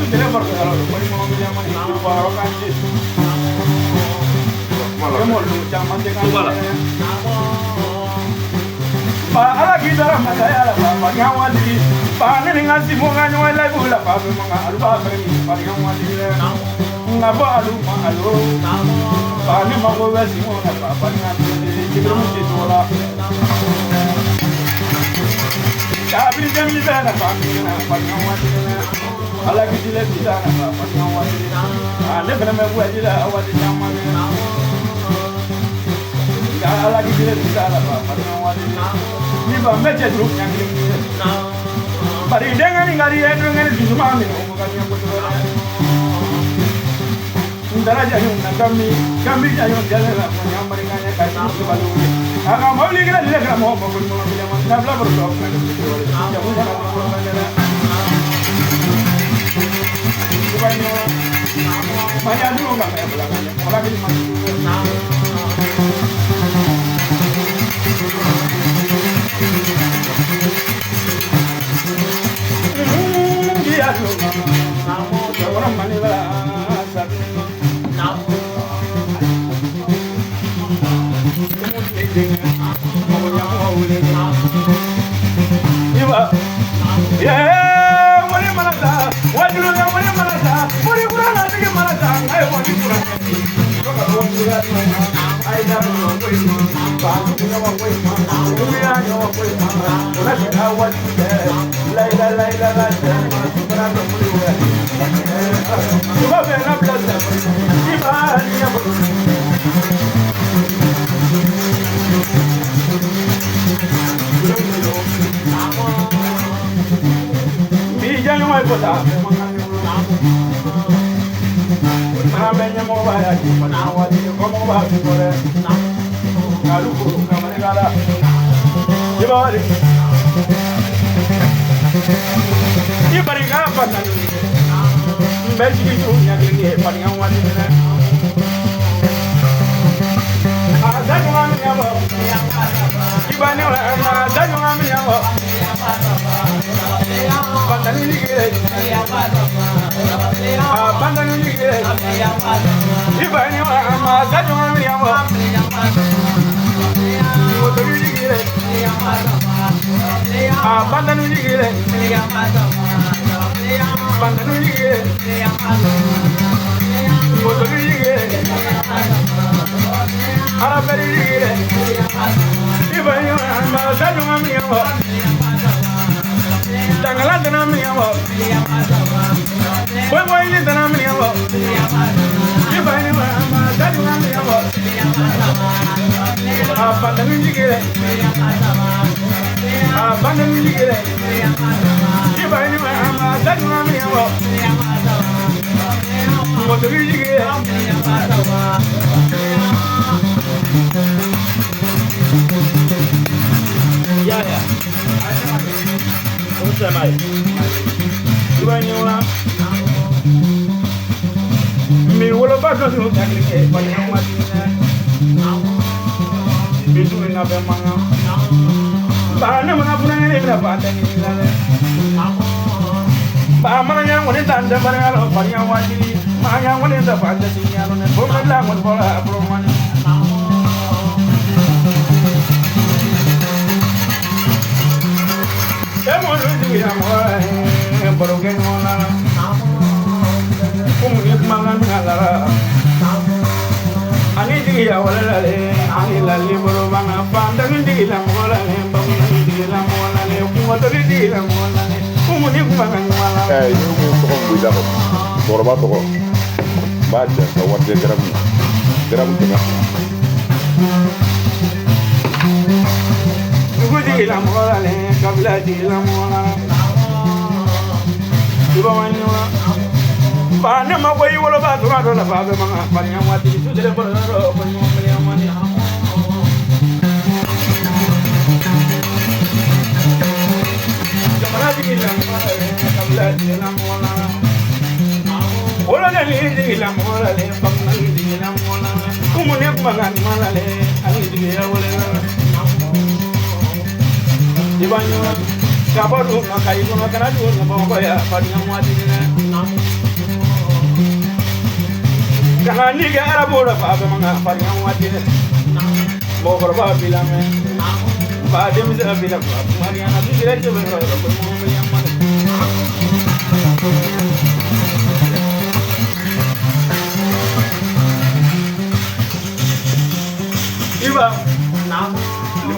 tu telepon kalau bari mo mi yamani ni baro kanji mo lu jaman de kan ba ala gidara masaya ala ba nyawali ba ni ngasi mo nga nyoy lai bula ba mga alu ba bari ba nyawali ngabo alu ma alu ba ni mo go wesi mo na ba nyawali kibro mo ti tola kabri jamli bana ba ni na ba nyawali ala gidile bidana ba nyawali ne bana me wajila awadi nyawali ala gidile bidana ba nyawali ni ba meje dru nyangli bari dengan ngari edu ngari duma mi mo ga nyambo ndara jayu na kami jayu jale la mo nyamari nganya kai mo balu aga mawli gira dile gra mo mo mo na bla bro do ya mo na mo na Banyo, banyak dulu nggak kayak belakang, orang ini masih dia dulu, orang mana lah, ya, mana mana dah, wajib lu yang mana mana dah, boleh kurang lagi mana dah, ayo wajib kurang lagi, kalau kurang ayo dah boleh, baru punya boleh, punya nyawa boleh, orang kita wajib deh, laila, kurang boleh, cuma benar benar, ibadah yang Jangan mai kota, mana banyak mau bayar, mana awak ni kau mau bayar boleh, kalau kau kamera kala, jibari, jibari apa nanti, baju itu yang ini paling awak ni, ada jangan ni apa, jibani orang ada jangan ni apa. Bandanu ligere, bandanu ligere, ibani wa ma zaju ngami yawa, motoru ligere, bandanu ligere, bandanu ligere, motoru ligere, araberi ligere, ibani wa ma zaju ngami yawa. Tangalan tanam ni awak, boy ni tanam ni awak, ibai ni mama dadu ni awak, apa tanam ni kira, apa tanam ni kira, ibai ni mama dadu ni awak, motor ni kira. Ya. Samai, dua ni orang, miwala baca tu tak lagi, banyak mati ni, bisu ni apa mana, bahannya mana pun ni berapa ada ni lah, bahan mana yang boleh tanda barang banyak mati ni, mana yang boleh dapat ada sini ada ni, bukan lah bukan bola perumahan. Baru ke mana? Umur mangan ngala. Ani dia wala le, ani lali baru bang pandang dia mola le, bangun dia mola le, motor dia mola le. Umur mangan ngala. Ini umur tukang buida kok. Borba toko. Baca kawan dia geram tengah. Dia mola le, kabla dia mola. Iba manywa ba ne ma koy wala ba tura do la ba be ma ba nya wati tu de ko ro ko mo me amani jamana di la ma kabla di la mola wala ne di la mola le ba ma di la mola ku mo ne ma gan mala le ani di ya wala iba nywa kabaru makai ko makana du ko ya pa nya wati ne Jangan ni ke Arab udah apa mengapa yang wajib. Mau berapa bilang Pada misalnya bilang Mariana tu tidak cuba berapa yang mana. Iba,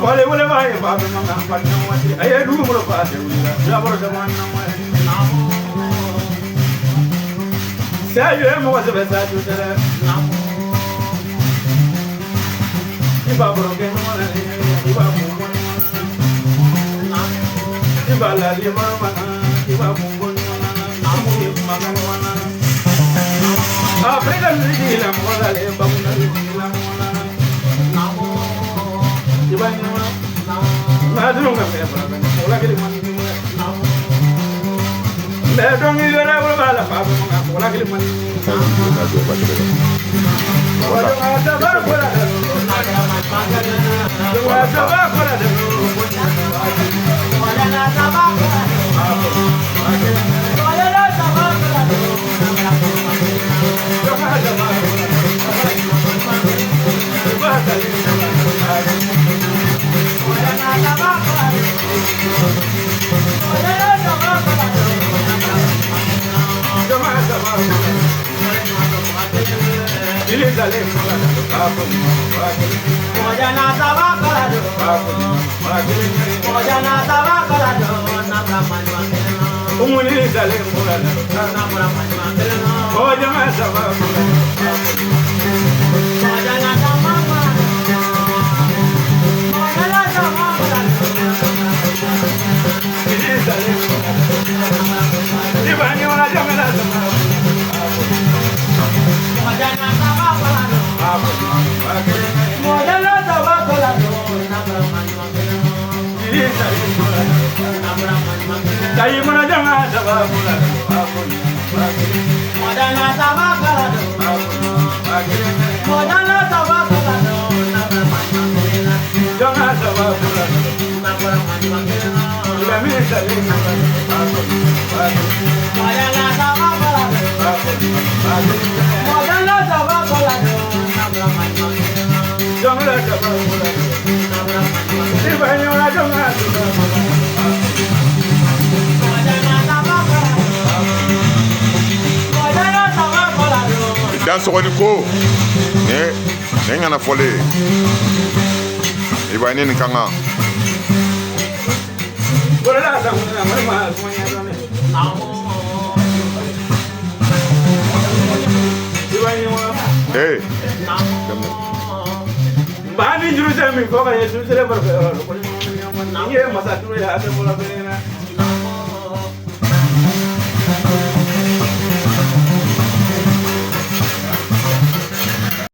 boleh bahaya apa mengapa yang wajib. Ayah dulu berapa dia. Siapa zaman nama. Saya mau sebab saya tu saya. Iba beroke mana, iba bukan. Iba lagi mana, iba bukan mana. Namu makan mana. Afrika ni hilang mana, bangun ni hilang mana. Namu iba ni mana. Madrung kami apa? Mula kiri mana. Bedong ini ada berapa lah? Apa mengapa? Mula kiri mana. Waduh ada berapa lah? Dan sogoni ko ne ngana fole ibani ni kanga Boleh dah mana semuanya ni. Ibani mana? eh Bani juru saya mikir kau kan Yesus saya berfirman. Ini masa tu ya ada bola bena.